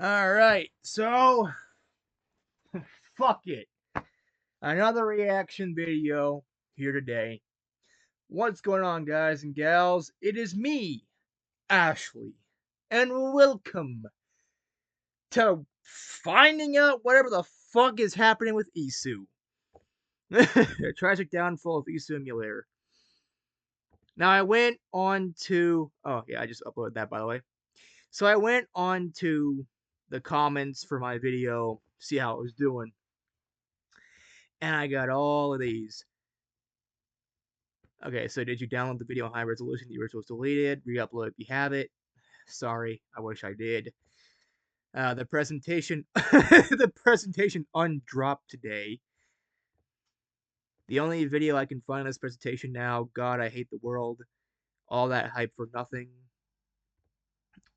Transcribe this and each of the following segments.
Alright, so fuck it. Another reaction video here today. What's going on, guys and gals? It is me, Ashley, and welcome to finding out whatever the fuck is happening with IISU. The tragic downfall of IISU emulator. Now I went on to I just uploaded that by the way. So I went on to the comments for my video, see how it was doing. And I got all of these. Okay, so did you download the video in high resolution? The original was deleted. Re-upload if you have it. Sorry, I wish I did. The presentation, the presentation undropped today. The only video I can find in this presentation now. God, I hate the world. All that hype for nothing.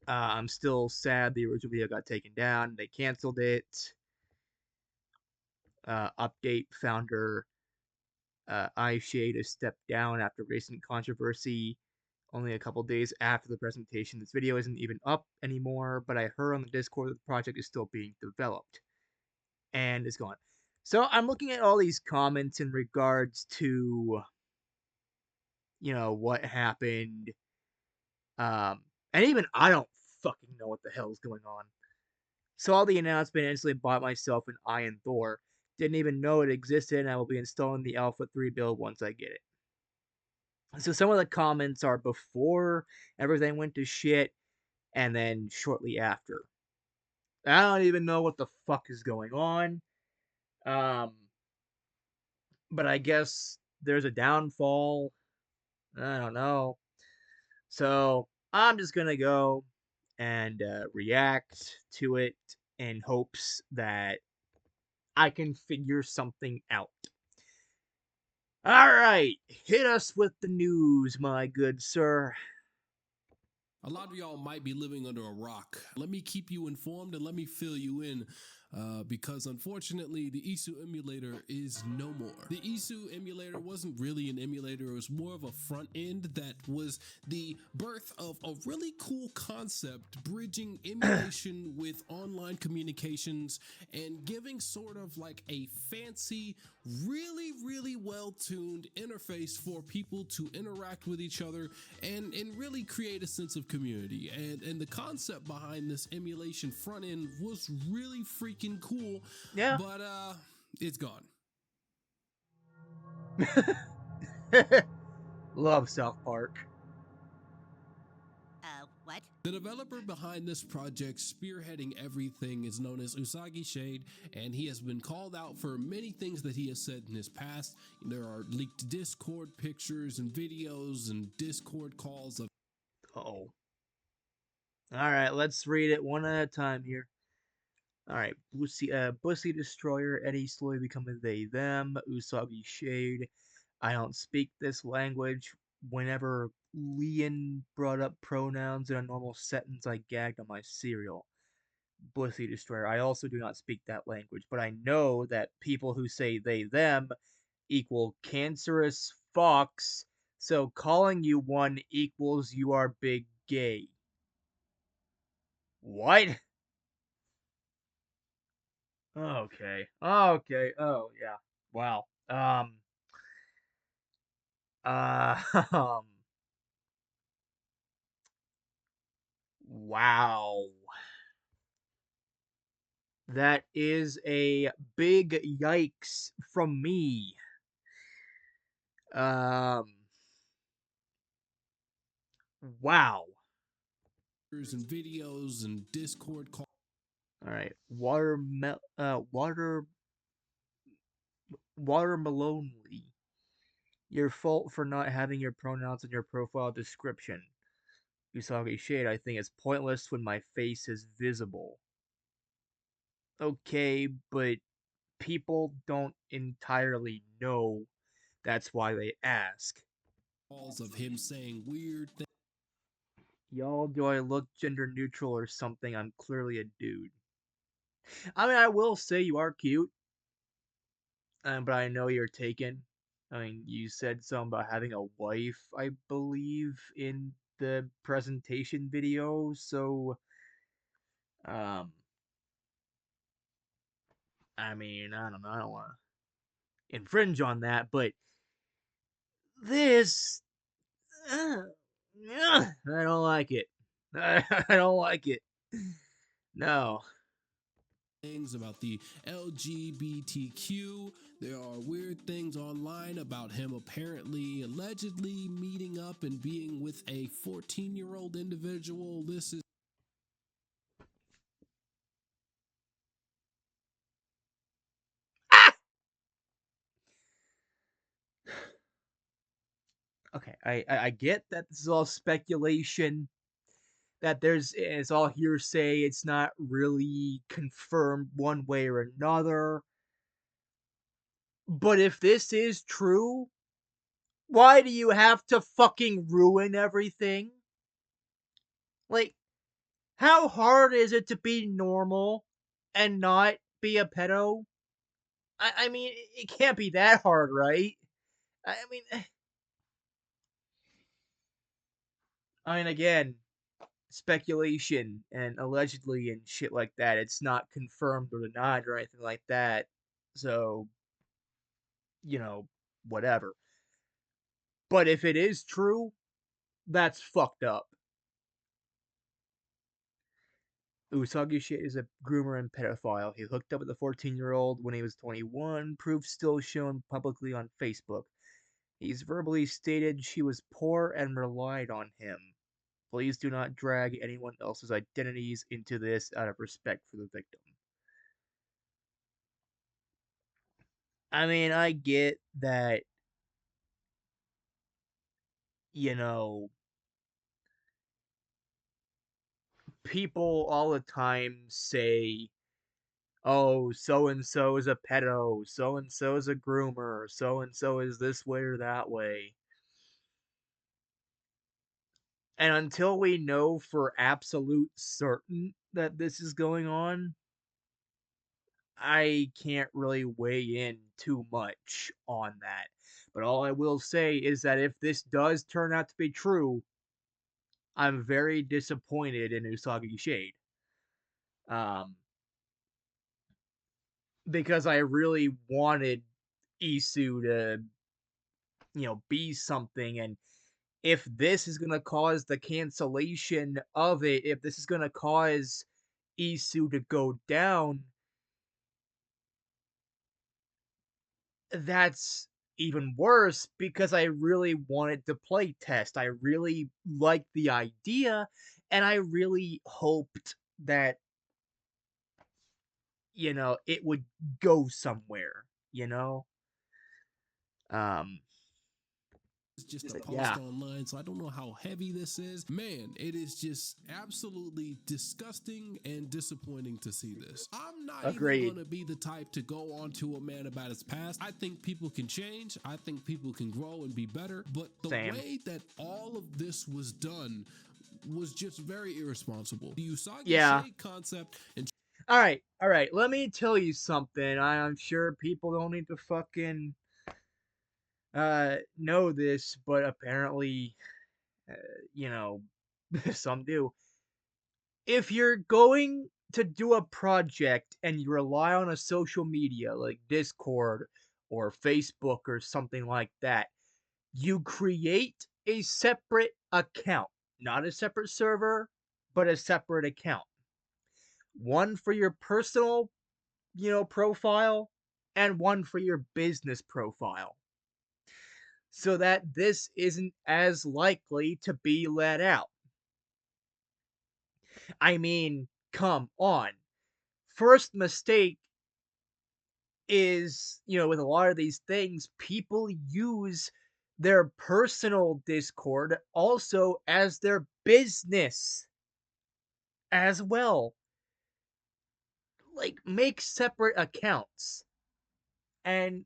I'm still sad the original video got taken down. They canceled it. Update founder IISU has stepped down after recent controversy. Only a couple days after the presentation. This video isn't even up anymore, but I heard on the Discord that the project is still being developed and is gone. So I'm looking at all these comments in regards to, what happened. And even I don't fucking know what the hell is going on. Saw the announcement and instantly bought myself an Iron Thor. Didn't even know it existed, and I will be installing the Alpha 3 build once I get it. So some of the comments are before everything went to shit, and then shortly after. I don't even know what the fuck is going on. But I guess there's a downfall. I don't know. So I'm just gonna go and react to it in hopes that I can figure something out. All right, hit us with the news, my good sir. A lot of y'all might be living under a rock. Let me keep you informed and let me fill you in because unfortunately the IISU emulator is no more. The IISU emulator wasn't really an emulator, it was more of a front end that was the birth of a really cool concept bridging emulation with online communications and giving sort of like a fancy, really well-tuned interface for people to interact with each other and really create a sense of community. And the concept behind this emulation front end was really freaking cool. Yeah. But it's gone. Love South Park. What? The developer behind this project spearheading everything is known as Usagi Shade, and he has been called out for many things that he has said in his past. There are leaked Discord pictures and videos and Discord calls of Uh-oh. Alright, let's read it one at a time here. Alright, Bussy Destroyer, Eddie slowly becoming they, them, Usagi Shade. I don't speak this language. Whenever Leon brought up pronouns in a normal sentence, I gagged on my cereal. Bussy Destroyer, I also do not speak that language, but I know that people who say they, them equal cancerous fox, so calling you one equals you are big gay. What? Okay. Okay. Oh, yeah. Wow. Uh, wow. That is a big yikes from me. Um, wow. and videos and Discord calls. All right. Watermelonly. Your fault for not having your pronouns in your profile description. Usagi Shade, I think it's pointless when my face is visible. Okay, but people don't entirely know. That's why they ask. Calls of him saying weird things. Y'all, do I look gender neutral or something? I'm clearly a dude. I mean, I will say you are cute, but I know you're taken. I mean, you said something about having a wife, I believe, in the presentation video, so, I mean, I don't know. I don't want to infringe on that, but this, uh, I don't like it. I don't like it. No. Things about the LGBTQ. There are weird things online about him apparently, allegedly meeting up and being with a 14-year-old individual. This is Ah! Okay, I get that this is all speculation. That it's all hearsay. It's not really confirmed one way or another. But if this is true, why do you have to fucking ruin everything? Like, how hard is it to be normal and not be a pedo? I mean, it can't be that hard, right? I mean, again, speculation and allegedly and shit like that. It's not confirmed or denied or anything like that. So, you know, whatever. But if it is true, that's fucked up. Usagi Shit is a groomer and pedophile. He hooked up with a 14-year-old when he was 21, proof still shown publicly on Facebook. He's verbally stated she was poor and relied on him. Please do not drag anyone else's identities into this out of respect for the victim. I mean, I get that, you know, people all the time say, oh, so and so is a pedo, so and so is a groomer, so and so is this way or that way. And until we know for absolute certain that this is going on, I can't really weigh in too much on that. But all I will say is that if this does turn out to be true, I'm very disappointed in Usagi Shade. Um, because I really wanted Isu to, be something. And if this is going to cause the cancellation of it, if this is going to cause Isu to go down, that's even worse because I really wanted to play test. I really liked the idea and I really hoped that, it would go somewhere, you know? Um It's just a but post yeah, online, so I don't know how heavy this is. Man, it is just absolutely disgusting and disappointing to see this. I'm not even agreed. gonna be the type to go on to a man about his past. I think people can change, I think people can grow and be better, but the Same. way that all of this was done was just very irresponsible. The Usagi Yeah. Shade concept and All right. All right. Let me tell you something. I'm sure people don't need to fucking know this, but apparently, uh, you know, some do. If you're going to do a project and you rely on a social media like Discord or Facebook or something like that, you create a separate account, not a separate server, but a separate account. One for your personal, profile and one for your business profile. So that this isn't as likely to be let out. I mean, come on. First mistake is, with a lot of these things, people use their personal Discord also as their business as well. Like, make separate accounts and,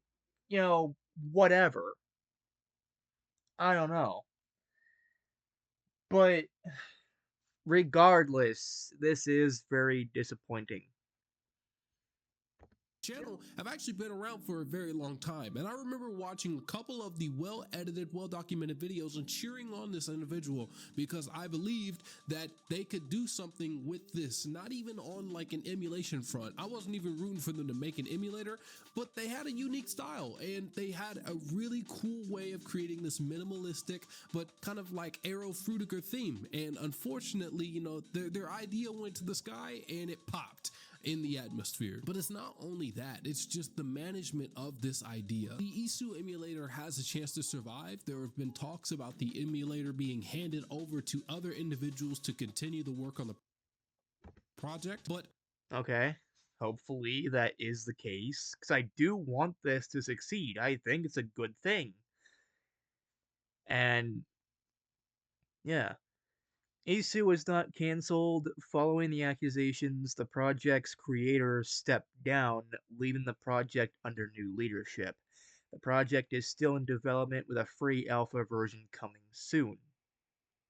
whatever. I don't know. But regardless, this is very disappointing. channel have actually been around for a very long time. And I remember watching a couple of the well edited, well documented videos and cheering on this individual because I believed that they could do something with this, not even on like an emulation front. I wasn't even rooting for them to make an emulator, but they had a unique style and they had a really cool way of creating this minimalistic but kind of like Arrow Frutiger theme. And unfortunately, you know, their idea went to the sky and it popped in the atmosphere. But it's not only that, it's just the management of this idea. The IISU emulator has a chance to survive. There have been talks about the emulator being handed over to other individuals to continue the work on the project, but Okay. Hopefully that is the case, because I do want this to succeed. I think it's a good thing. And yeah, IISU was not cancelled. Following the accusations, the project's creator stepped down, leaving the project under new leadership. The project is still in development with a free alpha version coming soon.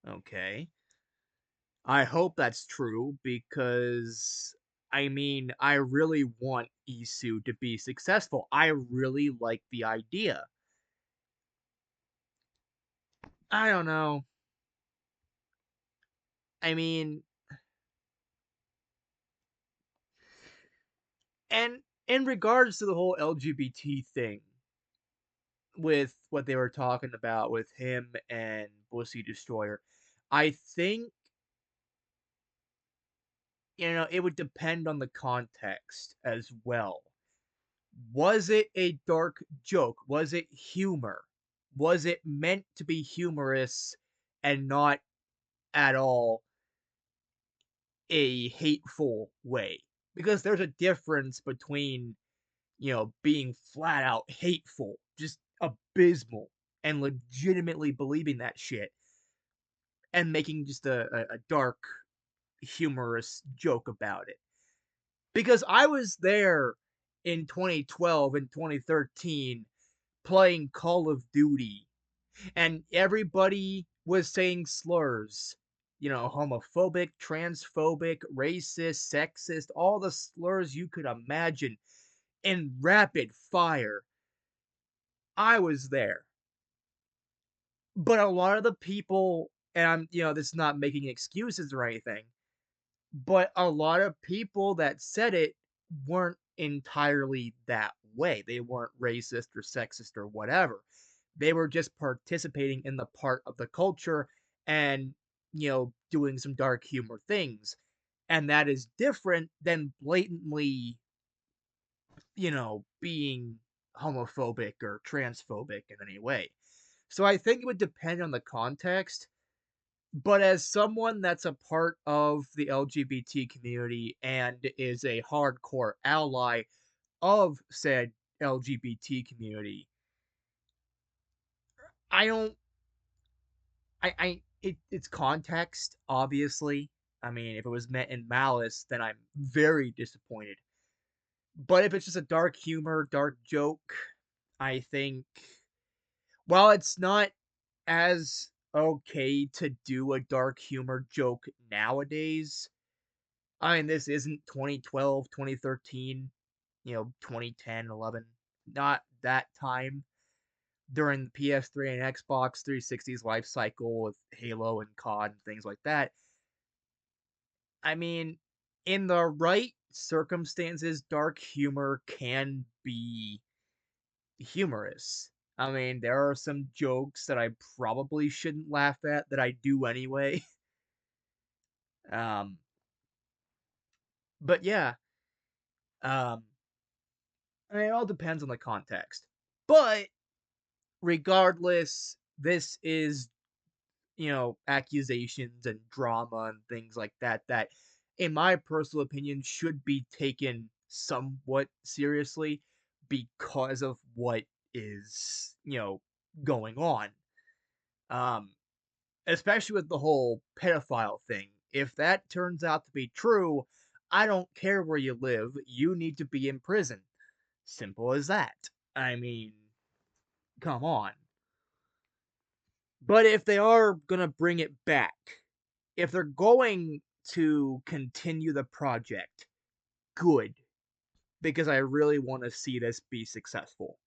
Okay. I hope that's true because I mean, I really want IISU to be successful. I really like the idea. I don't know. I mean, and in regards to the whole LGBT thing with what they were talking about with him and Pussy Destroyer, I think, it would depend on the context as well. Was it a dark joke? Was it humor? Was it meant to be humorous and not at all a hateful way? Because there's a difference between, being flat out hateful, just abysmal, and legitimately believing that shit, and making just a dark, humorous joke about it. Because I was there in 2012 and 2013 playing Call of Duty, and everybody was saying slurs. Homophobic, transphobic, racist, sexist, all the slurs you could imagine in rapid fire. I was there. But a lot of the people, and this is not making excuses or anything, but a lot of people that said it weren't entirely that way. They weren't racist or sexist or whatever. They were just participating in the part of the culture and, doing some dark humor things. And that is different than blatantly, being homophobic or transphobic in any way. So I think it would depend on the context. But as someone that's a part of the LGBT community and is a hardcore ally of said LGBT community, I don't it's context, obviously. I mean, if it was meant in malice, then I'm very disappointed. But if it's just a dark humor, dark joke, I think while it's not as okay to do a dark humor joke nowadays, I mean, this isn't 2012, 2013, 2010, 11. Not that time during the PS3 and Xbox 360's life cycle with Halo and COD and things like that. I mean, in the right circumstances, dark humor can be humorous. I mean, there are some jokes that I probably shouldn't laugh at that I do anyway. Um, but yeah, um, I mean, it all depends on the context. But regardless, this is, accusations and drama and things like that, that, in my personal opinion, should be taken somewhat seriously because of what is, going on. Um, Especially with the whole pedophile thing. If that turns out to be true, I don't care where you live, you need to be in prison. Simple as that. I mean, come on. But if they are going to bring it back, if they're going to continue the project, good. because I really want to see this be successful.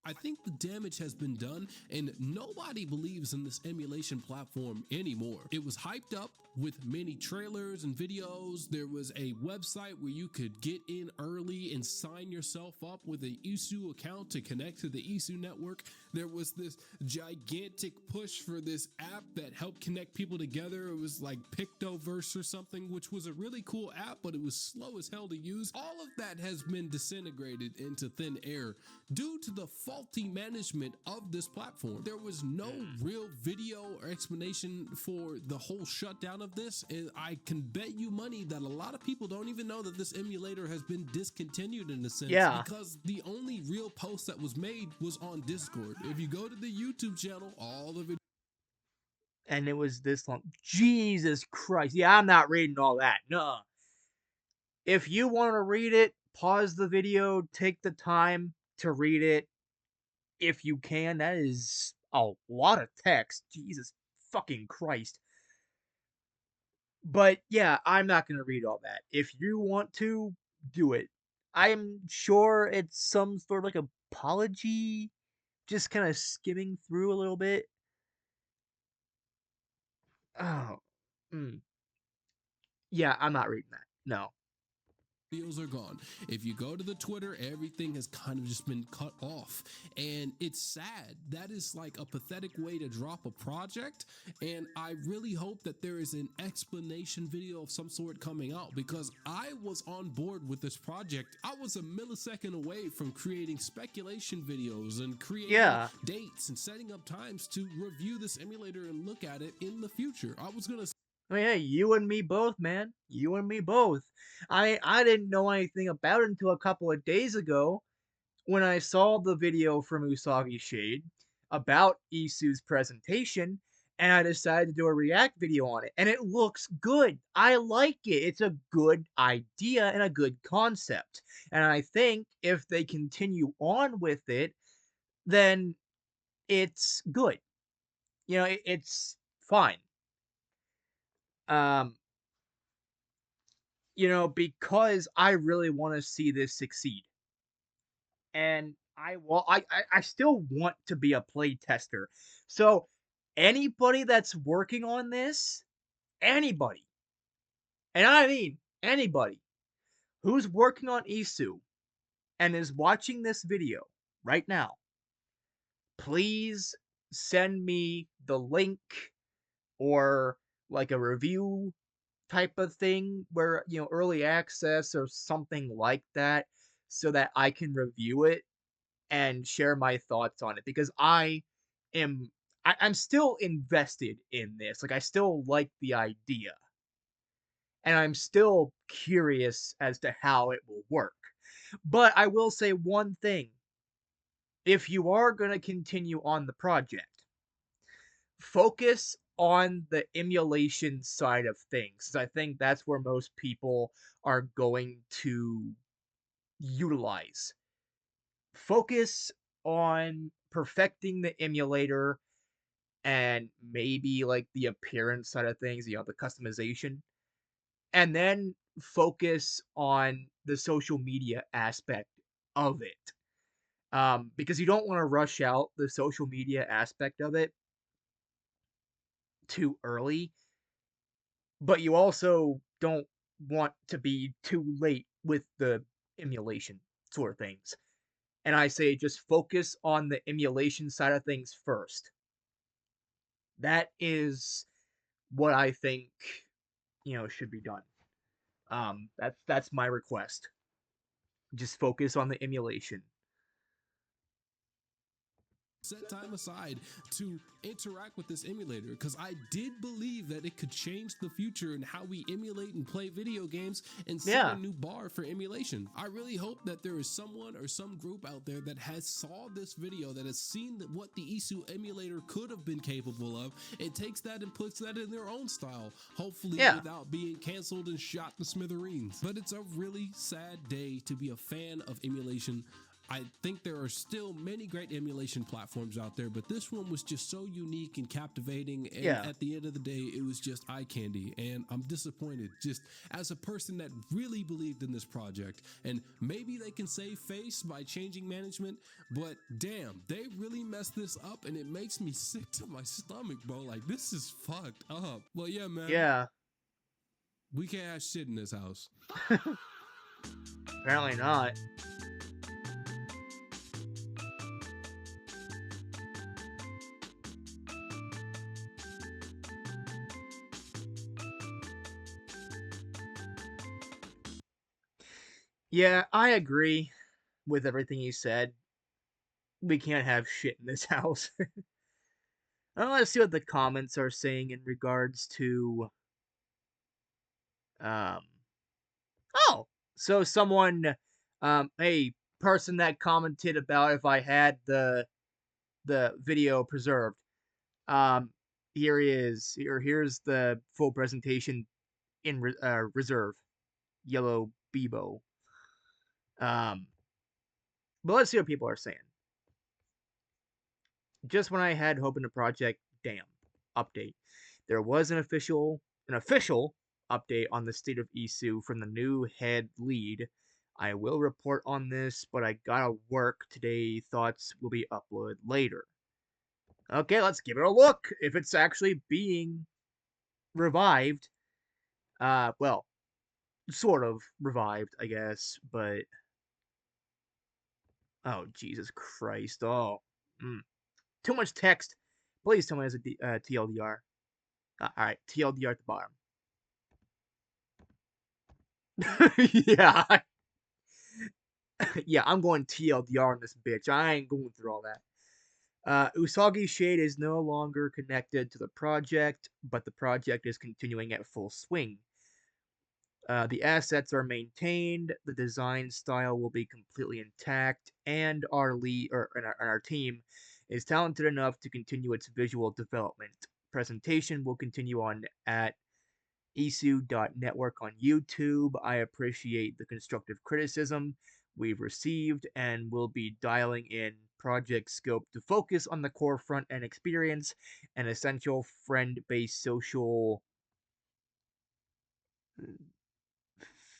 I think the damage has been done, and nobody believes in this emulation platform anymore. It was hyped up with many trailers and videos. There was a website where you could get in early and sign yourself up with an IISU account to connect to the IISU network. There was this gigantic push for this app that helped connect people together. It was like Pictoverse or something, which was a really cool app, but it was slow as hell to use. All of that has been disintegrated into thin air due to the faulty management of this platform. There was no real video or explanation for the whole shutdown of this, and I can bet you money that a lot of people don't even know that this emulator has been discontinued in a sense, Yeah. because the only real post that was made was on Discord. If you go to the YouTube channel, all the videos And it was this long. Jesus Christ. Yeah, I'm not reading all that. No. If you want to read it, pause the video, take the time to read it if you can. That is a lot of text. Jesus fucking Christ. But yeah, I'm not going to read all that. If you want to, do it. I'm sure it's some sort of like apology, just kind of skimming through a little bit. Oh, mm. Yeah, I'm not reading that. No. are gone. If you go to the Twitter, everything has kind of just been cut off. And it's sad. That is like a pathetic way to drop a project. And I really hope that there is an explanation video of some sort coming out, because I was on board with this project. I was a millisecond away from creating speculation videos and creating Yeah. dates and setting up times to review this emulator and look at it in the future. I was going to Oh yeah, you and me both, man. You and me both. I didn't know anything about it until a couple of days ago when I saw the video from Usagi Shade about Isu's presentation, and I decided to do a react video on it. And it looks good. I like it. It's a good idea and a good concept. And I think if they continue on with it, then it's good. It's fine. Um, because I really want to see this succeed. And I still want to be a play tester. So anybody that's working on this, anybody, and I mean anybody who's working on ISU and is watching this video right now, please send me the link or like a review type of thing where, early access or something like that so that I can review it and share my thoughts on it because am I'm still invested in this. Like I still like the idea. And I'm still curious as to how it will work. But I will say one thing. If you are going to continue on the project, focus on the emulation side of things. I think that's where most people are going to utilize. Focus on perfecting the emulator and maybe like the appearance side of things, the customization, and then focus on the social media aspect of it. Because you don't want to rush out the social media aspect of it too early, but you also don't want to be too late with the emulation sort of things. And I say just focus on the emulation side of things first. That is what I think, should be done. That's my request. Just focus on the emulation. set time aside to interact with this emulator, because I did believe that it could change the future and how we emulate and play video games and set a Yeah. new bar for emulation. I really hope that there is someone or some group out there that has saw this video, that has seen what the IISU emulator could have been capable of, and takes that and puts that in their own style, hopefully Yeah. without being canceled and shot to smithereens. But it's a really sad day to be a fan of emulation. I think there are still many great emulation platforms out there, but this one was just so unique and captivating. And Yeah. at the end of the day, it was just eye candy. And I'm disappointed just as a person that really believed in this project. And maybe they can save face by changing management, but damn, they really messed this up. And it makes me sick to my stomach, bro. Like, this is fucked up. Well, yeah, man, Yeah. we can't have shit in this house. Apparently not. Yeah, I agree with everything you said. We can't have shit in this house. I want to see what the comments are saying in regards to um oh, so someone a person that commented about if I had the video preserved. Um here is here's the full presentation in reserve. Yellow Bebo. Um but let's see what people are saying. Just when I had hope in the project, damn. Update. There was an official update on the state of IISU from the new head lead. I will report on this, but I gotta work today. Thoughts will be uploaded later. Okay, let's give it a look. If it's actually being revived, well, sort of revived, I guess, but oh Jesus Christ! Oh, too much text. Please tell me it's a TLDR. All right, TLDR at the bottom. Yeah, yeah, I'm going TLDR on this bitch. I ain't going through all that. Usagi Shade is no longer connected to the project, but the project is continuing at full swing. The assets are maintained, the design style will be completely intact, and our lead and our team is talented enough to continue its visual development. Presentation will continue on at IISU.network on YouTube. I appreciate the constructive criticism we've received and will be dialing in project scope to focus on the core front end experience and essential friend based social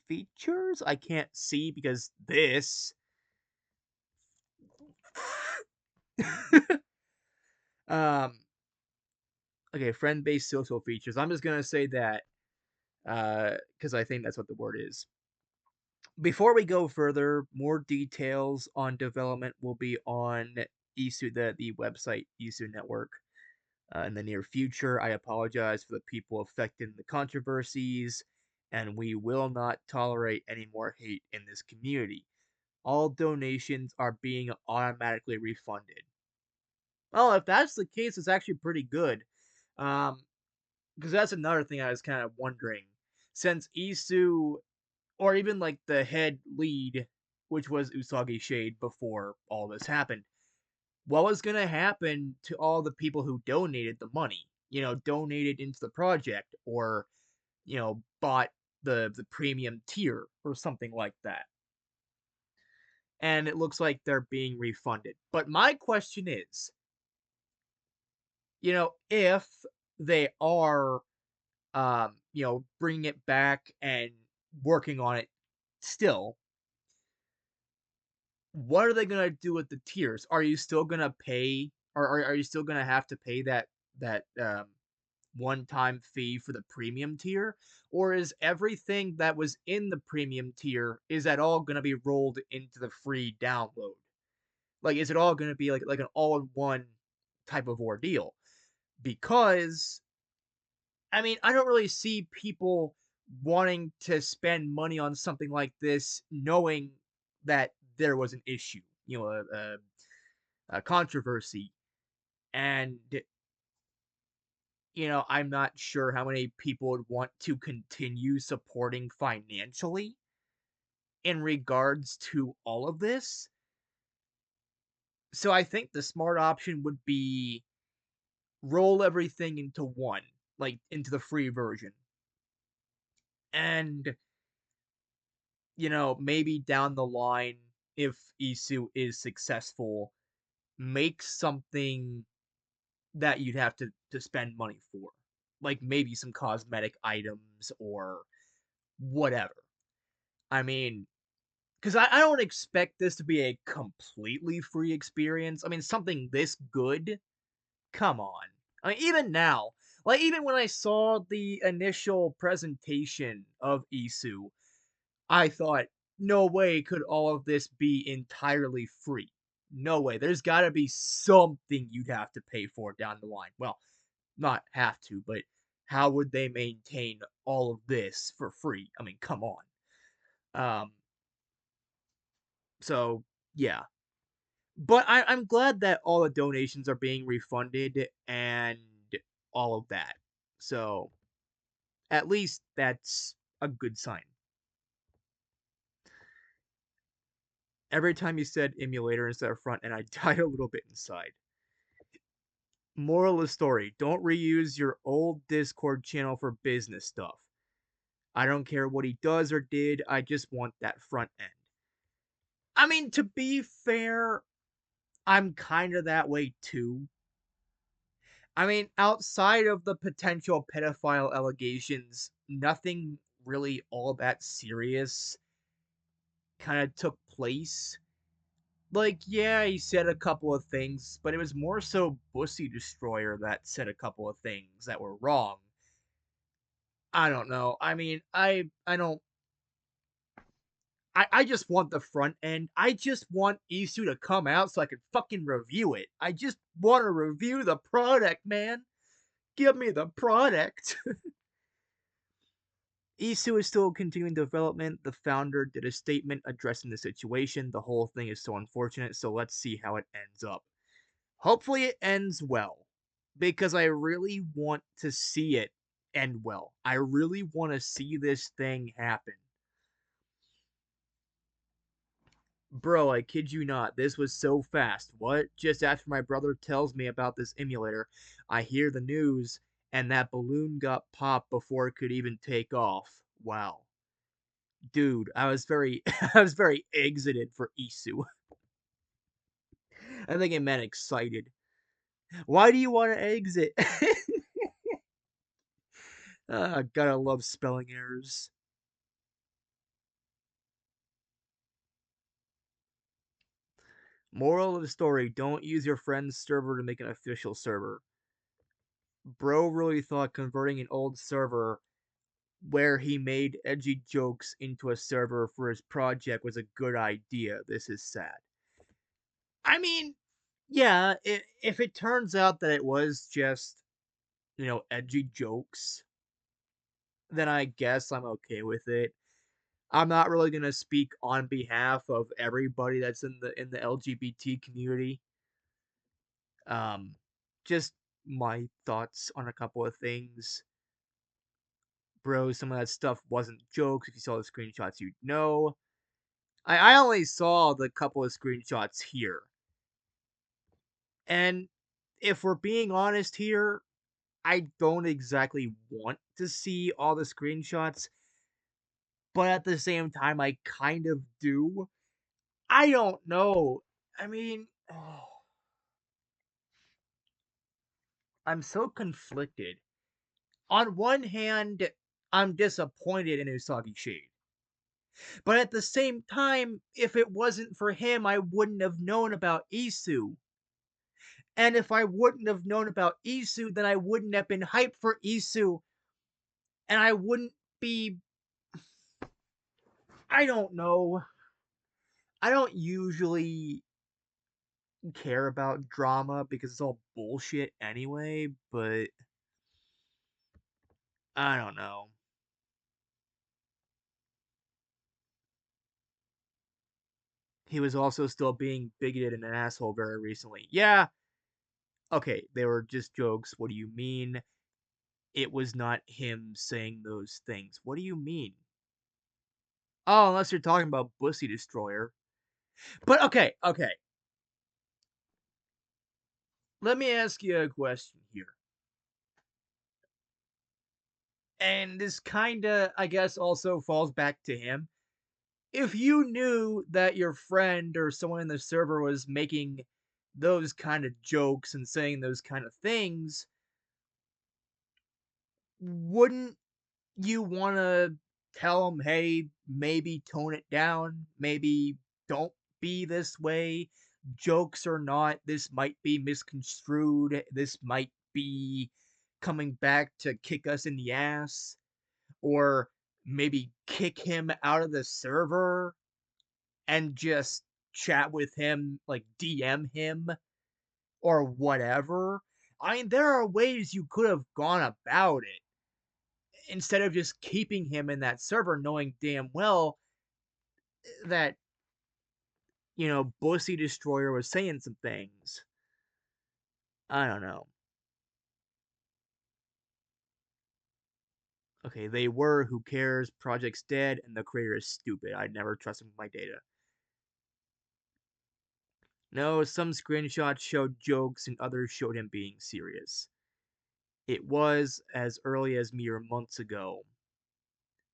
features. I can't see because this. um, okay, friend based social features. I'm just going to say that because I think that's what the word is. Before we go further, more details on development will be on ISU, the website ISU Network, in the near future. I apologize for the people affected in the controversies, and we will not tolerate any more hate in this community. All donations are being automatically refunded. Well, if that's the case, it's actually pretty good. Um, because that's another thing I was kind of wondering. Since Isu or even like the head lead, which was Usagi Shade before all this happened, what was gonna happen to all the people who donated the money? Donated into the project or bought the premium tier or something like that. And it looks like they're being refunded. But my question is, if they are bringing it back and working on it still, what are they gonna do with the tiers? Are you still gonna pay, or are you still gonna have to pay that one-time fee for the premium tier, or is everything that was in the premium tier is that all gonna be rolled into the free download? Like, is it all gonna be like an all-in-one type of ordeal? Because I mean, I don't really see people wanting to spend money on something like this, knowing that there was an issue, a controversy, and I'm not sure how many people would want to continue supporting financially in regards to all of this. So I think the smart option would be roll everything into one, like into the free version. And maybe down the line if IISU is successful, make something that you'd have to spend money for. Like maybe some cosmetic items or whatever. I mean, because I don't expect this to be a completely free experience. I mean, something this good, come on. I mean, even now, like even when I saw the initial presentation of IISU, I thought, no way could all of this be entirely free. No way. There's got to be something you'd have to pay for down the line. Well, not have to, but how would they maintain all of this for free? I mean, come on. Um, so yeah, but I'm glad that all the donations are being refunded and all of that. So at least that's a good sign. Every time you said emulator instead of front end, I died a little bit inside. Moral of the story, don't reuse your old Discord channel for business stuff. I don't care what he does or did, I just want that front end. I mean, to be fair, I'm kind of that way too. I mean, outside of the potential pedophile allegations, nothing really all that serious kind of took place. Like, yeah, he said a couple of things, but it was more so Bussy Destroyer that said a couple of things that were wrong. I don't know. I mean, I don't I just want the front end. I just want Isu to come out so I can fucking review it. I just want to review the product, man. Give me the product. Isu is still continuing development. The founder did a statement addressing the situation. The whole thing is so unfortunate, so let's see how it ends up. Hopefully, it ends well because I really want to see it end well. I really want to see this thing happen. Bro, I kid you not, this was so fast. What? Just after my brother tells me about this emulator, I hear the news, and that balloon got popped before it could even take off. Wow. Dude, I was very I was very exited for Isu. I think it meant excited. Why do you want to exit? Gotta love spelling errors. Moral of the story, don't use your friend's server to make an official server. Bro really thought converting an old server where he made edgy jokes into a server for his project was a good idea. This is sad. I mean, yeah, if it turns out that it was just, edgy jokes, then I guess I'm okay with it. I'm not really gonna speak on behalf of everybody that's in the LGBT community. Um, just my thoughts on a couple of things. Bro, some of that stuff wasn't jokes. If you saw the screenshots, you'd know. I only saw the couple of screenshots here. And if we're being honest here, I don't exactly want to see all the screenshots, but at the same time, I kind of do. I don't know. I mean, I'm so conflicted. On one hand, I'm disappointed in Usagi Shade. But at the same time, if it wasn't for him, I wouldn't have known about Isu. And if I wouldn't have known about Isu, then I wouldn't have been hyped for Isu. And I wouldn't be. I don't know. I don't usually care about drama because it's all bullshit anyway, but I don't know. He was also still being bigoted and an asshole very recently. Yeah, okay, they were just jokes. What do you mean? It was not him saying those things. What do you mean? Oh, unless you're talking about Bussy Destroyer. But okay. Let me ask you a question here. And this kinda, I guess, also falls back to him. if you knew that your friend or someone in the server was making those kind of jokes and saying those kind of things, wouldn't you want to tell them, hey, maybe tone it down, maybe don't be this way? Jokes or not, this might be misconstrued, this might be coming back to kick us in the ass, or maybe kick him out of the server and just chat with him, like DM him or whatever. I mean, there are ways you could have gone about it instead of just keeping him in that server, knowing damn well that, Bussy Destroyer was saying some things. I don't know. Okay, they were, who cares? Project's dead, and the creator is stupid. I'd never trust him with my data. No, some screenshots showed jokes and others showed him being serious. It was as early as mere months ago.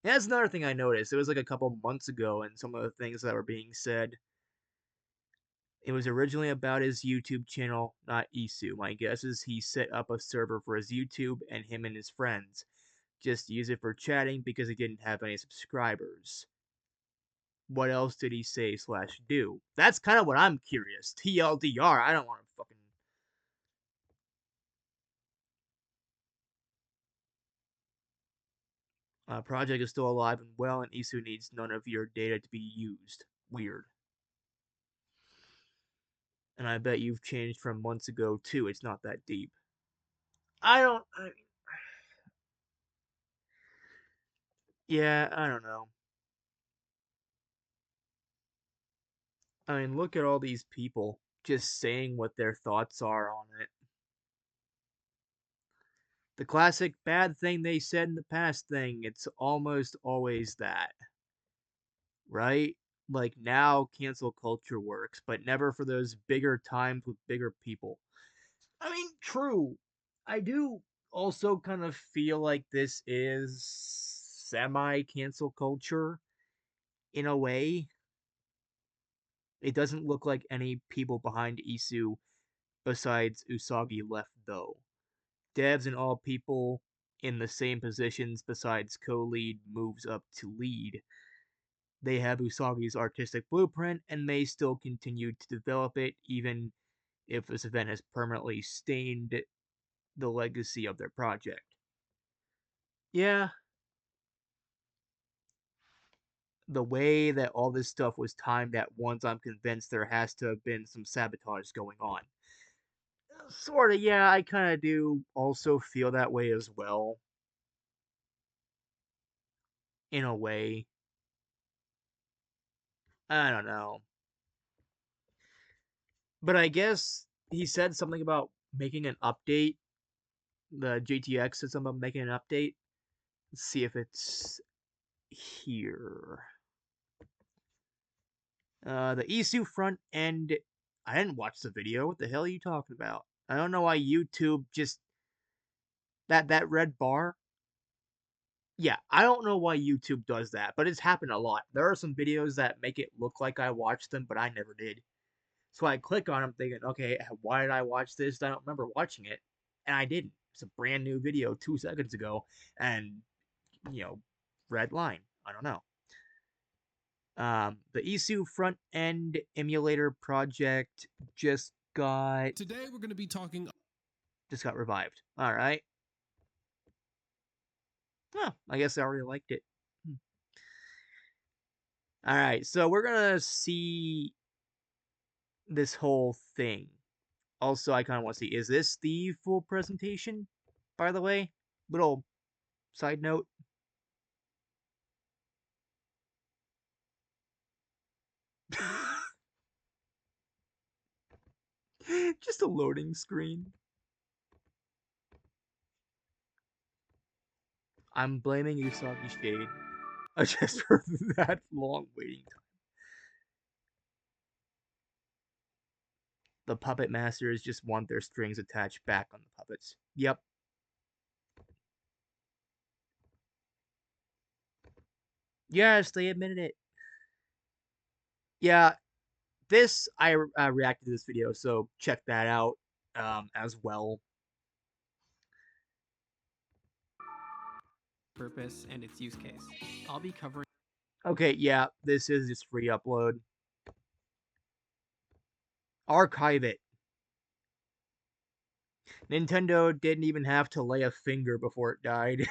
And that's another thing I noticed. It was like a couple months ago, and some of the things that were being said. It was originally about his YouTube channel, not IISU. My guess is he set up a server for his YouTube and him and his friends. Just use it for chatting because he didn't have any subscribers. What else did he say slash do? That's kind of what I'm curious. TLDR, I don't want to fucking. Project is still alive and well, and ISU needs none of your data to be used. Weird. And I bet you've changed from months ago too. It's not that deep. I don't. Yeah, I don't know. I mean, look at all these people just saying what their thoughts are on it. The classic bad thing they said in the past thing, it's almost always that, right? Like now, cancel culture works, but never for those bigger times with bigger people. I mean, true. I do also kind of feel like this is semi cancel culture in a way. It doesn't look like any people behind Isu besides Usagi left though. Devs and all people in the same positions besides co-lead moves up to lead. They have Usagi's artistic blueprint and may still continue to develop it even if this event has permanently stained the legacy of their project. Yeah, the way that all this stuff was timed at once, I'm convinced there has to have been some sabotage going on. Sort of, yeah, I kind of do also feel that way as well, in a way. I don't know. But I guess he said something about making an update. The GTX said something about making an update. Let's see if it's here. The ISU front end. I didn't watch the video. What the hell are you talking about? I don't know why YouTube just that red bar. Yeah, I don't know why YouTube does that, but it's happened a lot. There are some videos that make it look like I watched them, but I never did. So I click on them thinking, okay, why did I watch this? I don't remember watching it. And I didn't. It's a brand new video 2 seconds ago. And, you know, red line. I don't know. The ISU front end emulator project just got Today we're going to be talking. revived. All right. Well, I guess I already liked it. All right, so we're gonna see this whole thing. Also, I kind of want to see, is this the full presentation, by the way? Little side note. Just a loading screen. I'm blaming Usagi Shade just for that long waiting time. The puppet masters just want their strings attached back on the puppets. Yep. Yes, they admitted it. Yeah, this I reacted to this video, so check that out as well. Purpose and its use case. I'll be covering. Okay, yeah, this is just free upload. Archive it. Nintendo didn't even have to lay a finger before it died.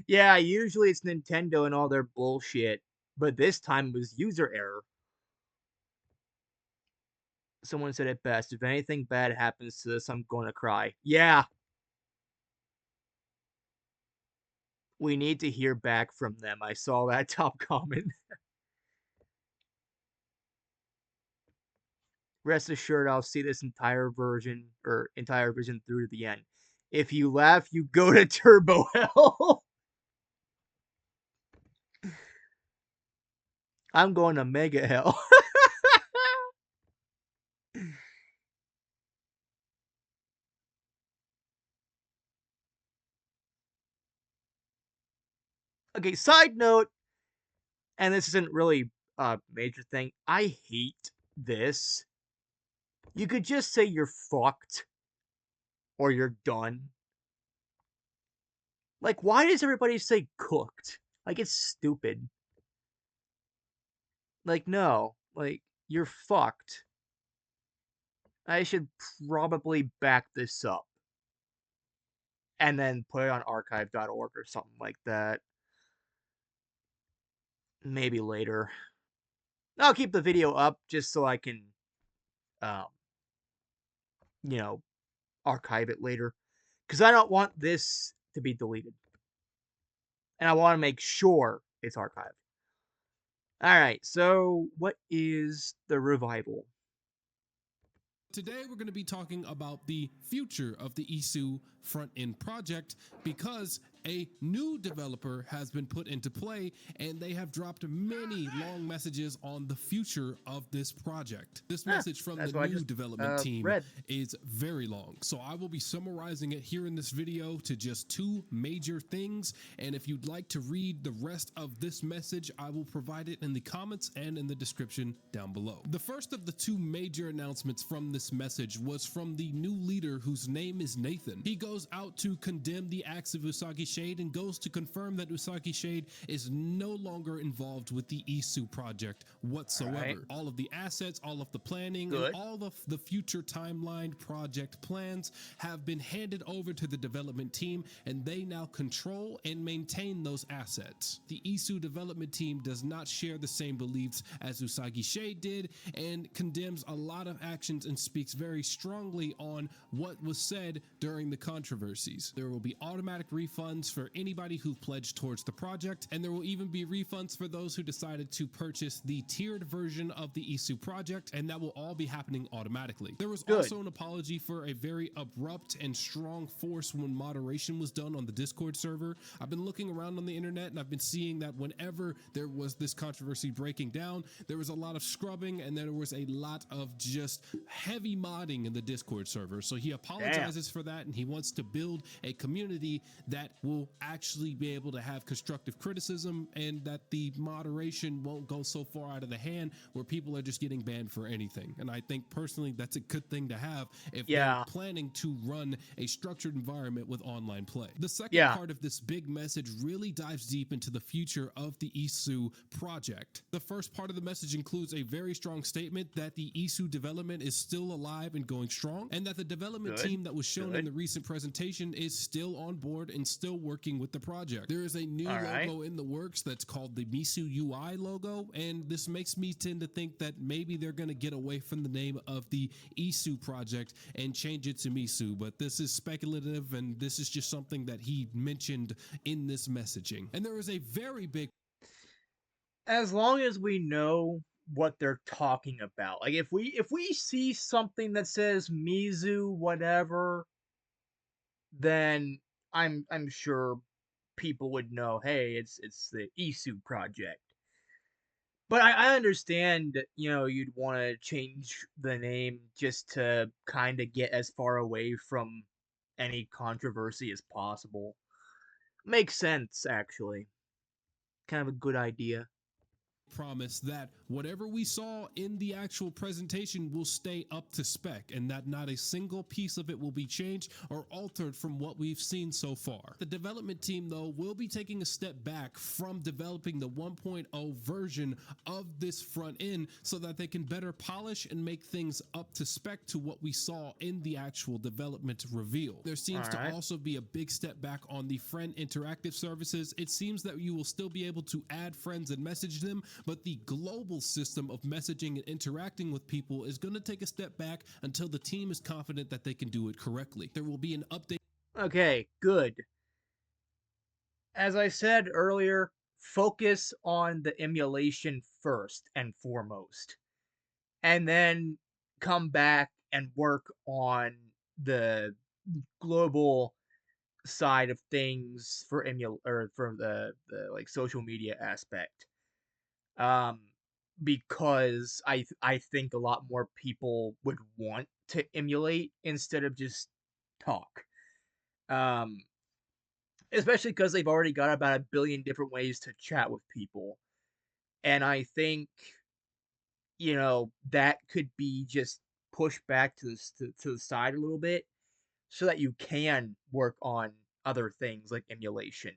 Yeah, usually it's Nintendo and all their bullshit, but this time it was user error. Someone said it best, if anything bad happens to this, I'm going to cry. Yeah, we need to hear back from them. I saw that top comment. Rest assured, I'll see this entire version through to the end. If you laugh, you go to Turbo Hell. I'm going to Mega Hell. Okay, side note, and this isn't really a major thing. I hate this. You could just say you're fucked or you're done. Like, why does everybody say cooked? Like, it's stupid. Like, no. Like, you're fucked. I should probably back this up and then put it on archive.org or something like that. Maybe later. I'll keep the video up just so I can, um, you know, archive it later. Because I don't want this to be deleted. And I want to make sure it's archived. Alright, so what is the revival? Today, we're going to be talking about the future of the IISU front-end project because a new developer has been put into play and they have dropped many long messages on the future of this project. This message from the new development team is very long, so I will be summarizing it here in this video to just two major things, and if you'd like to read the rest of this message, I will provide it in the comments and in the description down below. The first of the two major announcements from this message was from the new leader whose name is Nathan. He goes out to condemn the acts of Usagi Shade and goes to confirm that Usagi Shade is no longer involved with the IISU project whatsoever. All of the assets, all of the planning, and all of the future timeline project plans have been handed over to the development team, and they now control and maintain those assets. The IISU development team does not share the same beliefs as Usagi Shade did and condemns a lot of actions and speaks very strongly on what was said during the controversies. There will be automatic refunds for anybody who pledged towards the project, and there will even be refunds for those who decided to purchase the tiered version of the IISU project, and that will all be happening automatically. There was also an apology for a very abrupt and strong force when moderation was done on the Discord server. I've been looking around on the internet and I've been seeing that whenever there was this controversy breaking down, there was a lot of scrubbing and there was a lot of just heavy modding in the Discord server. So he apologizes for that, and he wants to build a community that will actually be able to have constructive criticism and that the moderation won't go so far out of the hand where people are just getting banned for anything. And I think personally that's a good thing to have if they're planning to run a structured environment with online play. The second part of this big message really dives deep into the future of the IISU project. The first part of the message includes a very strong statement that the IISU development is still alive and going strong, and that the development team that was shown in the recent presentation is still on board and still working with the project. There is a new logo in the works that's called the Misu UI logo, and this makes me tend to think that maybe they're going to get away from the name of the IISU project and change it to Misu, but this is speculative and this is just something that he mentioned in this messaging. And there is a very big, as long as we know what they're talking about. Like if we see something that says Mizu whatever, then I'm sure people would know, hey, it's the IISU project. But I understand, you'd want to change the name just to kind of get as far away from any controversy as possible. Makes sense, actually. Kind of a good idea. promise that whatever we saw in the actual presentation will stay up to spec and that not a single piece of it will be changed or altered from what we've seen so far. The development team, though, will be taking a step back from developing the 1.0 version of this front end so that they can better polish and make things up to spec to what we saw in the actual development reveal. There seems to also be a big step back on the friend interactive services. It seems that you will still be able to add friends and message them, but the global system of messaging and interacting with people is going to take a step back until the team is confident that they can do it correctly. There will be an update. Okay, good. As I said earlier, focus on the emulation first and foremost, and then come back and work on the global side of things for for the like social media aspect. Um, because I think a lot more people would want to emulate instead of just talk. Um, Especially because they've already got about a billion different ways to chat with people, and I think that could be just pushed back to the side a little bit so that you can work on other things like emulation.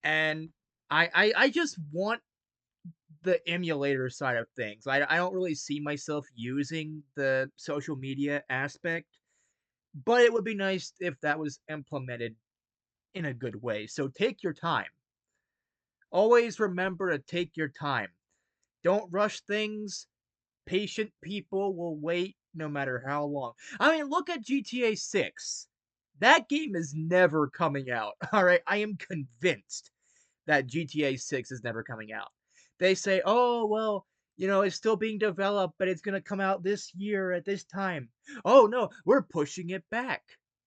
And I just want the emulator side of things. I don't really see myself using the social media aspect, but it would be nice if that was implemented in a good way. So take your time. Always remember to take your time. Don't rush things. Patient people will wait no matter how long. I mean, look at GTA 6. That game is never coming out. All right, I am convinced that GTA 6 is never coming out. They say, "Oh, well, it's still being developed, but it's going to come out this year at this time." "Oh, no, we're pushing it back."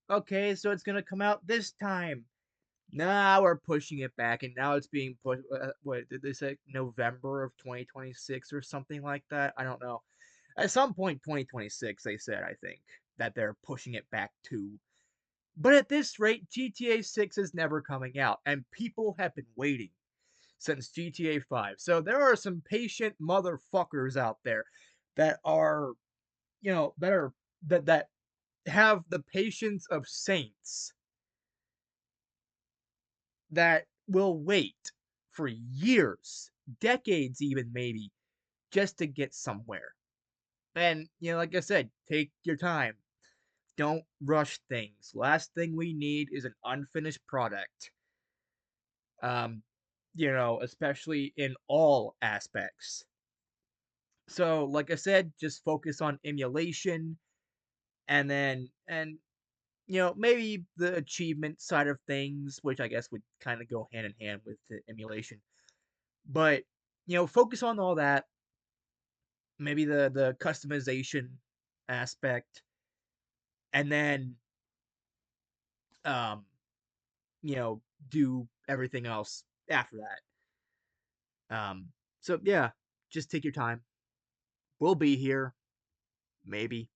"Okay, so it's going to come out this time." "Nah, we're pushing it back, and now it's being pushed." What did they say? November of 2026 or something like that? I don't know. At some point, 2026, they said, I think, that they're pushing it back to. But at this rate, GTA 6 is never coming out, and people have been waiting since GTA 5. So there are some patient motherfuckers out there that are, that have the patience of saints that will wait for years, decades even maybe, just to get somewhere. And, like I said, take your time. Don't rush things. Last thing we need is an unfinished product. Um, especially in all aspects. So, like I said, just focus on emulation and maybe the achievement side of things, which I guess would kind of go hand in hand with the emulation. But, focus on all that, maybe the customization aspect, and then um, do everything else after that. So yeah, just take your time. We'll be here, maybe.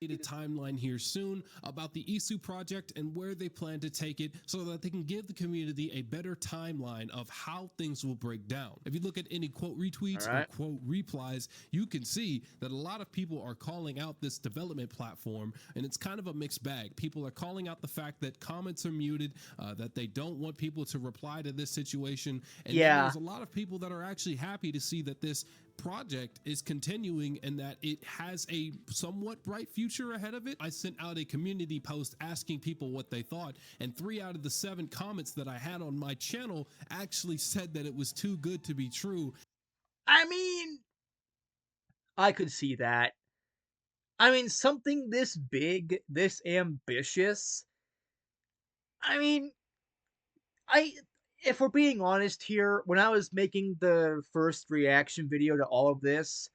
A timeline here soon about the IISU project and where they plan to take it so that they can give the community a better timeline of how things will break down. If you look at any quote retweets or quote replies, you can see that a lot of people are calling out this development platform, and it's kind of a mixed bag. People are calling out the fact that comments are muted, that they don't want people to reply to this situation, and then there's a lot of people that are actually happy to see that this project is continuing and that it has a somewhat bright future ahead of it. I sent out a community post asking people what they thought, and 3 out of the 7 comments that I had on my channel actually said that it was too good to be true. I mean, I could see that. I mean, something this big, this ambitious. I mean, I if we're being honest here, when I was making the first reaction video to all of this,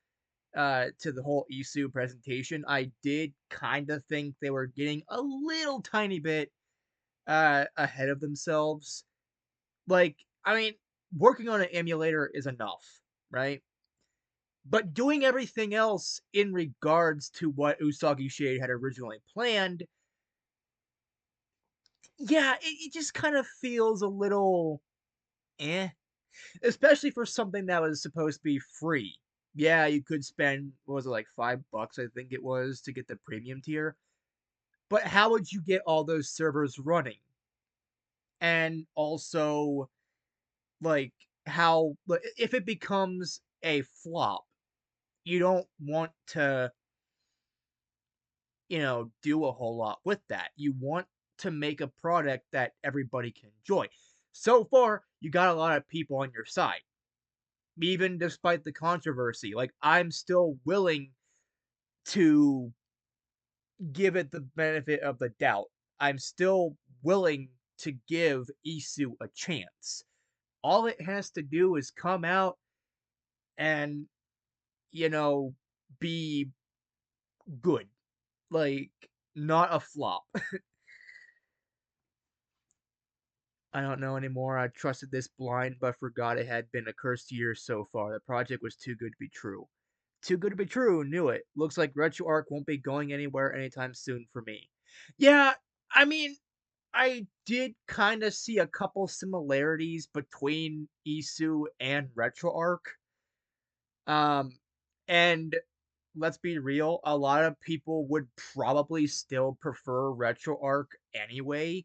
to the whole IISU presentation, I did kind of think they were getting a little tiny bit ahead of themselves. Like, I mean, working on an emulator is enough, right? But doing everything else in regards to what Usagi Shade had originally planned, yeah, it just kind of feels a little eh. especially for something that was supposed to be free. Yeah, you could spend, what was it, like $5, I think it was, to get the premium tier. But how would you get all those servers running? And also, like, how, if it becomes a flop, you don't want to, do a whole lot with that. You want to make a product that everybody can enjoy. So far, you got a lot of people on your side, even despite the controversy. Like, I'm still willing to give it the benefit of the doubt. I'm still willing to give Isu a chance. All it has to do is come out and, you know, be good. Like, not a flop. I don't know anymore. I trusted this blind, but forgot it had been a cursed year so far. The project was too good to be true. Too good to be true, knew it. Looks like RetroArch won't be going anywhere anytime soon for me. Yeah, I mean, I did kind of see a couple similarities between Isu and RetroArch. Um, and let's be real, a lot of people would probably still prefer RetroArch anyway,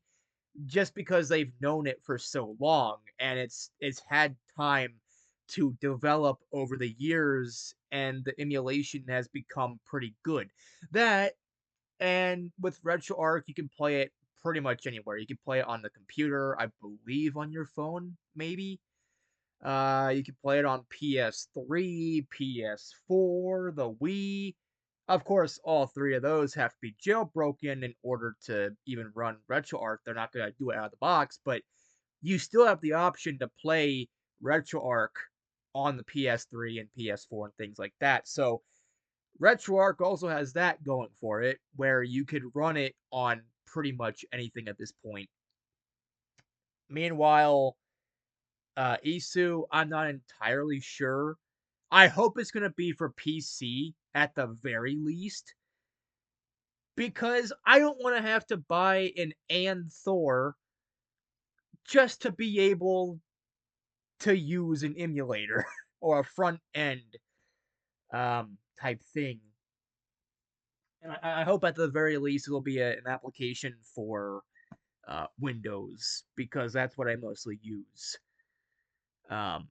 just because they've known it for so long and it's had time to develop over the years and the emulation has become pretty good. That, and with RetroArch you can play it pretty much anywhere. You can play it on the computer, I believe on your phone, maybe. You can play it on PS3, PS4, the Wii. Of course, all three of those have to be jailbroken in order to even run RetroArch. They're not going to do it out of the box, but you still have the option to play RetroArch on the PS3 and PS4 and things like that. So RetroArch also has that going for it, where you could run it on pretty much anything at this point. Meanwhile, Isu, I'm not entirely sure. I hope it's gonna be for PC at the very least, because I don't want to have to buy an Thor just to be able to use an emulator or a front end type thing. And I hope at the very least it'll be an application for Windows, because that's what I mostly use. Um,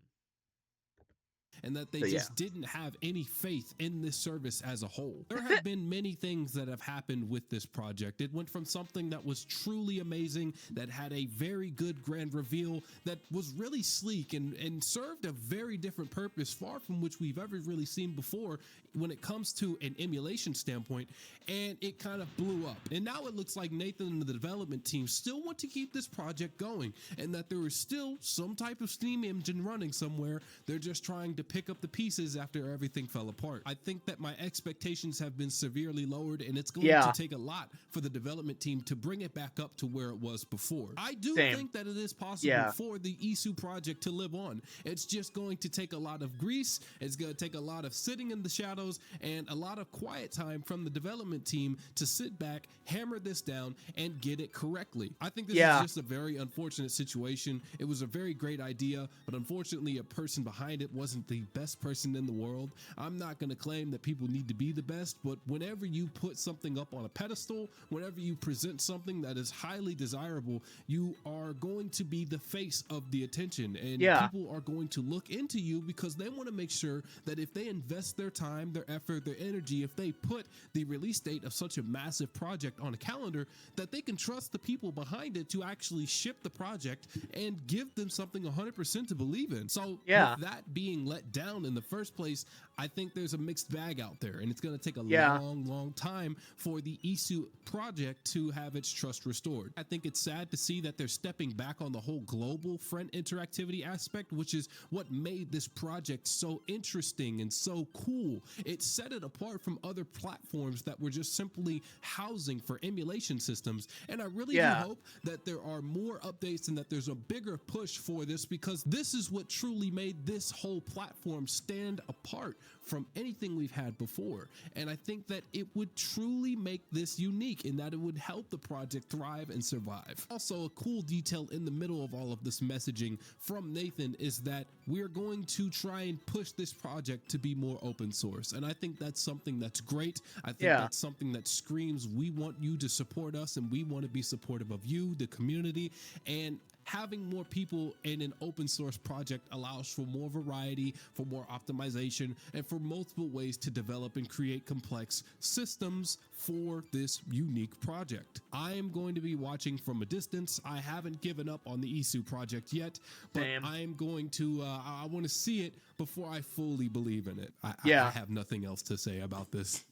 and that they so yeah. just didn't have any faith in this service as a whole. There have been many things that have happened with this project. It went from something that was truly amazing, that had a very good grand reveal, that was really sleek and served a very different purpose, far from which we've ever really seen before when it comes to an emulation standpoint, and it kind of blew up. And now it looks like Nathan and the development team still want to keep this project going, and that there is still some type of Steam engine running somewhere. They're just trying to pick up the pieces after everything fell apart. I think that my expectations have been severely lowered, and it's going to take a lot for the development team to bring it back up to where it was before. I do think that it is possible for the IISU project to live on. It's just going to take a lot of grease. It's going to take a lot of sitting in the shadows and a lot of quiet time from the development team to sit back, hammer this down, and get it correctly. I think this is just a very unfortunate situation. It was a very great idea, but unfortunately a person behind it wasn't the best person in the world. I'm not going to claim that people need to be the best, but whenever you put something up on a pedestal, whenever you present something that is highly desirable, you are going to be the face of the attention, and people are going to look into you because they want to make sure that if they invest their time, their effort, their energy, if they put the release date of such a massive project on a calendar, that they can trust the people behind it to actually ship the project and give them something 100% to believe in. So with that being let down in the first place, I think there's a mixed bag out there, and it's going to take a long time for the IISU project to have its trust restored. I think it's sad to see that they're stepping back on the whole global friend interactivity aspect, which is what made this project so interesting and so cool. It set it apart from other platforms that were just simply housing for emulation systems, and I really do hope that there are more updates and that there's a bigger push for this, because this is what truly made this whole platform platform stand apart from anything we've had before. And I think that it would truly make this unique in that it would help the project thrive and survive. Also, a cool detail in the middle of all of this messaging from Nathan is that we're going to try and push this project to be more open source. And I think that's something that's great. I think that's something that screams, we want you to support us and we want to be supportive of you, the community, and having more people in an open source project allows for more variety, for more optimization, and for multiple ways to develop and create complex systems for this unique project. I am going to be watching from a distance. I haven't given up on the IISU project yet, but I am going to, I want to see it before I fully believe in it. I have nothing else to say about this.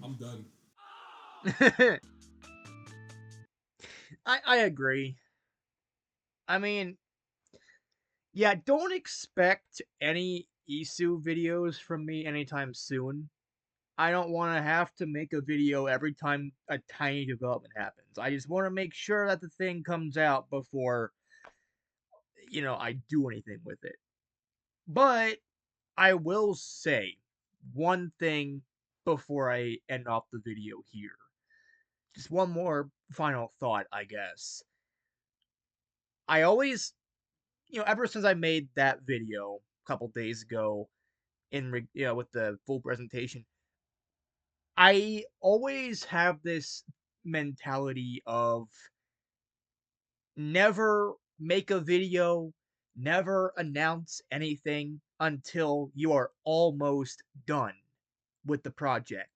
I'm done. I agree. I mean, yeah, don't expect any IISU videos from me anytime soon. I don't want to have to make a video every time a tiny development happens. I just want to make sure that the thing comes out before, I do anything with it. But I will say one thing before I end off the video here. Just one more final thought, I guess. I always, ever since I made that video a couple days ago with the full presentation, I always have this mentality of never make a video, never announce anything until you are almost done with the project.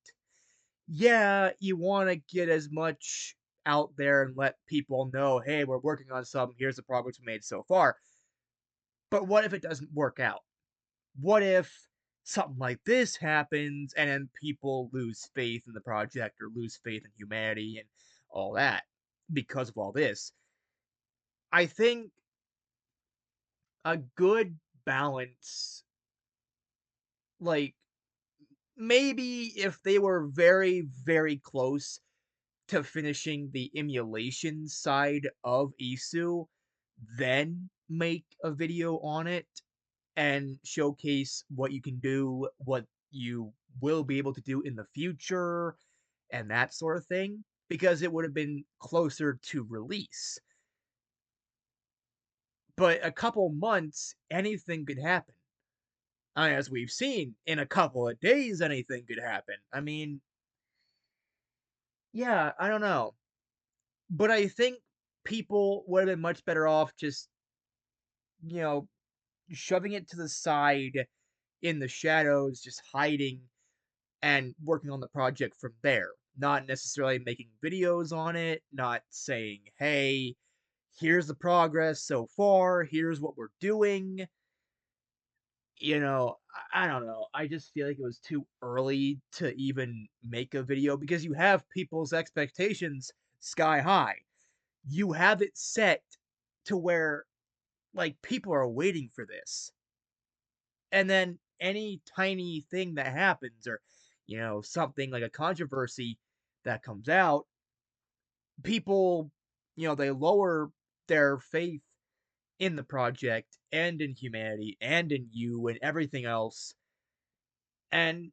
Yeah, you want to get as much out there and let people know, hey, we're working on something, here's the progress we made so far. But what if it doesn't work out? What if something like this happens and then people lose faith in the project or lose faith in humanity and all that because of all this? I think a good balance, like maybe if they were very, very close to finishing the emulation side of ISU, then make a video on it and showcase what you can do, what you will be able to do in the future, and that sort of thing, because it would have been closer to release. But a couple months, anything could happen. As we've seen, in a couple of days, anything could happen. I mean, yeah, I don't know. But I think people would have been much better off just, you know, shoving it to the side in the shadows, just hiding and working on the project from there. Not necessarily making videos on it, not saying, hey, here's the progress so far, here's what we're doing. I don't know. I just feel like it was too early to even make a video because you have people's expectations sky high. You have it set to where, like, people are waiting for this. And then any tiny thing that happens or, something like a controversy that comes out, people, they lower their faith in the project and in humanity and in you and everything else. And,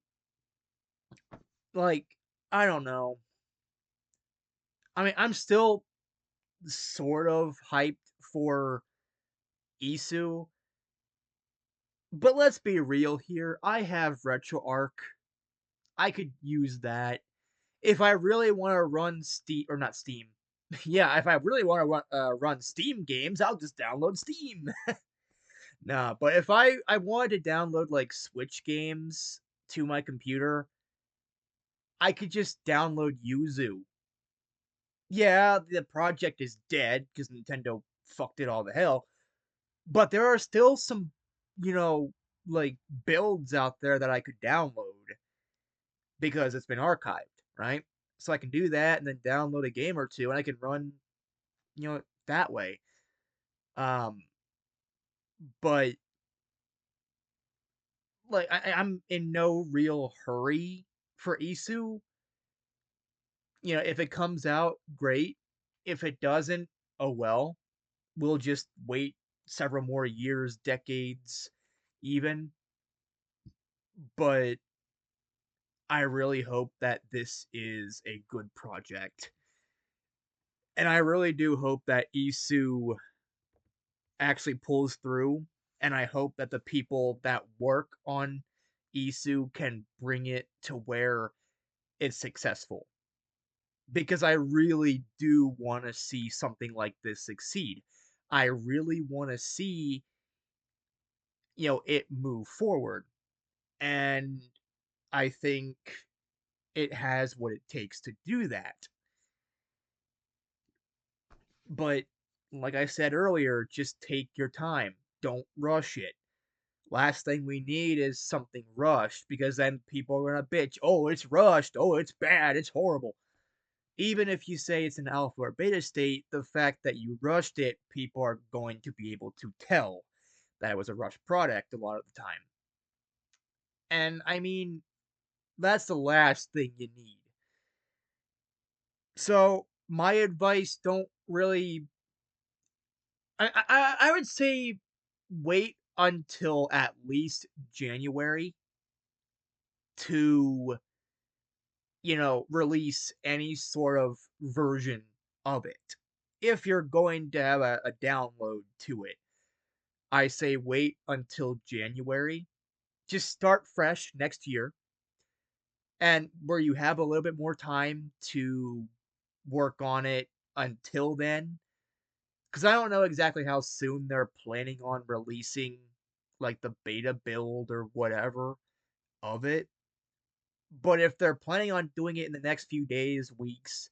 like, I don't know. I mean, I'm still sort of hyped for Isu, but let's be real here. I have RetroArch. I could use that. If I really want to run Steam, or not Steam, yeah, if I really want to run Steam games, I'll just download Steam. Nah, but if I wanted to download like Switch games to my computer, I could just download Yuzu. Yeah, the project is dead because Nintendo fucked it all to hell, but there are still some, you know, like builds out there that I could download because it's been archived, right? So I can do that and then download a game or two and I can run, that way. Um, but like I'm in no real hurry for Isu. If it comes out, great. If it doesn't, oh well. We'll just wait several more years, decades, even. But I really hope that this is a good project. And I really do hope that IISU actually pulls through. And I hope that the people that work on IISU can bring it to where it's successful. Because I really do want to see something like this succeed. I really want to see, it move forward. And I think it has what it takes to do that. But like I said earlier, just take your time. Don't rush it. Last thing we need is something rushed because then people are gonna bitch. Oh, it's rushed. Oh, it's bad. It's horrible. Even if you say it's an alpha or beta state, the fact that you rushed it, people are going to be able to tell that it was a rushed product a lot of the time. And I mean, that's the last thing you need. So, my advice, don't really. I would say wait until at least January to, release any sort of version of it. If you're going to have a download to it, I say wait until January. Just start fresh next year, and where you have a little bit more time to work on it until then. Because I don't know exactly how soon they're planning on releasing, like, the beta build or whatever of it. But if they're planning on doing it in the next few days, weeks,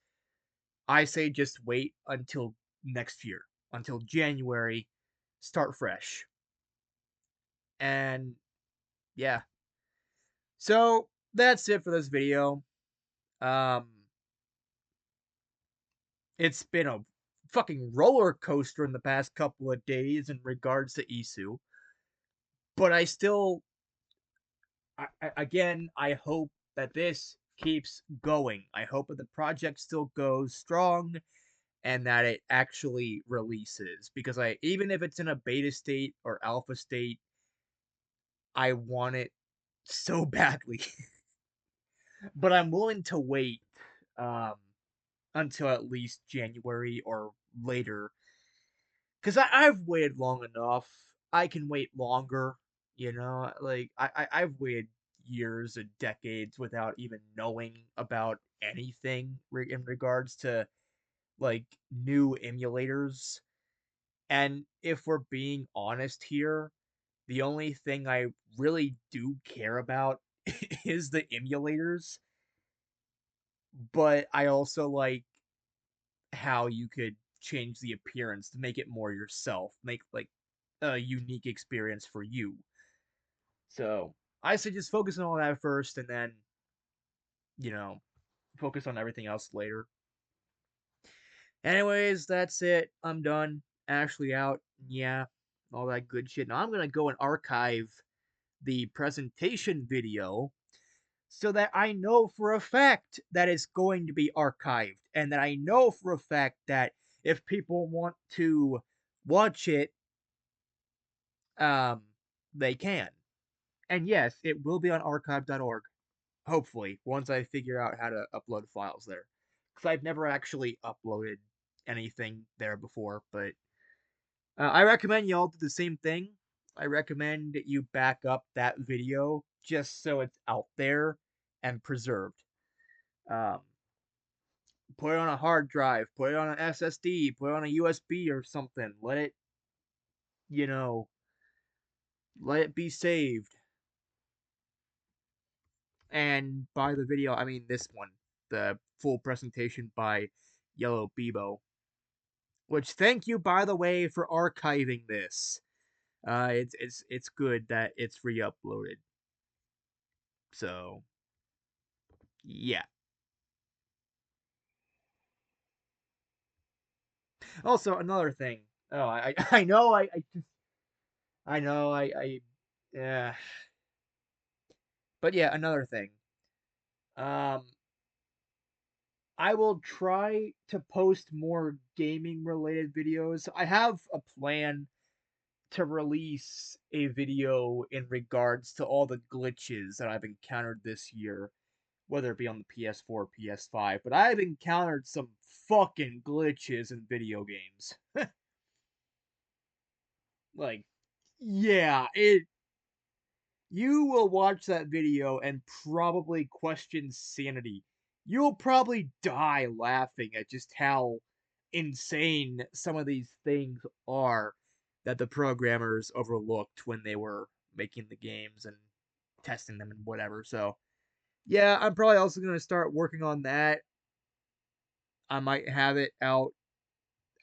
I say just wait until next year, until January, start fresh. And yeah. So that's it for this video. Um it's been a fucking roller coaster in the past couple of days in regards to ISU. But I still again, I hope that this keeps going. I hope that the project still goes strong and that it actually releases because I even if it's in a beta state or alpha state, I want it so badly. But I'm willing to wait um until at least January or later cuz I've waited long enough. I can wait longer, like I've waited years and decades without even knowing about anything in regards to like new emulators. And if we're being honest here, the only thing I really do care about is the emulators, but I also like how you could change the appearance to make it more yourself, make like a unique experience for you. So I say just focus on all that first and then, you know, focus on everything else later. Anyways, that's it. I'm done. Ashley out. Yeah, all that good shit. Now I'm gonna go and archive the presentation video so that I know for a fact that it's going to be archived and that I know for a fact that if people want to watch it, um, they can. And yes, it will be on archive.org, hopefully, once I figure out how to upload files there. Because I've never actually uploaded anything there before, but I recommend y'all do the same thing. I recommend you back up that video just so it's out there and preserved. Um, put it on a hard drive, put it on an SSD, put it on a USB or something. You know, let it be saved. And by the video, I mean this one, the full presentation by Yellow Bebo. Which thank you, by the way, for archiving this. It's good that it's re-uploaded. So yeah. Also, another thing. Oh, I know I just I know I yeah. But yeah, another thing. Um, I will try to post more gaming related videos. I have a plan to release a video in regards to all the glitches that I've encountered this year, whether it be on the PS4 or PS5, but I've encountered some fucking glitches in video games. Like, yeah, it you will watch that video and probably question sanity. You'll probably die laughing at just how insane some of these things are that the programmers overlooked when they were making the games and testing them and whatever. So, yeah, I'm probably also going to start working on that. I might have it out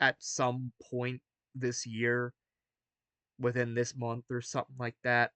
at some point this year, within this month or something like that.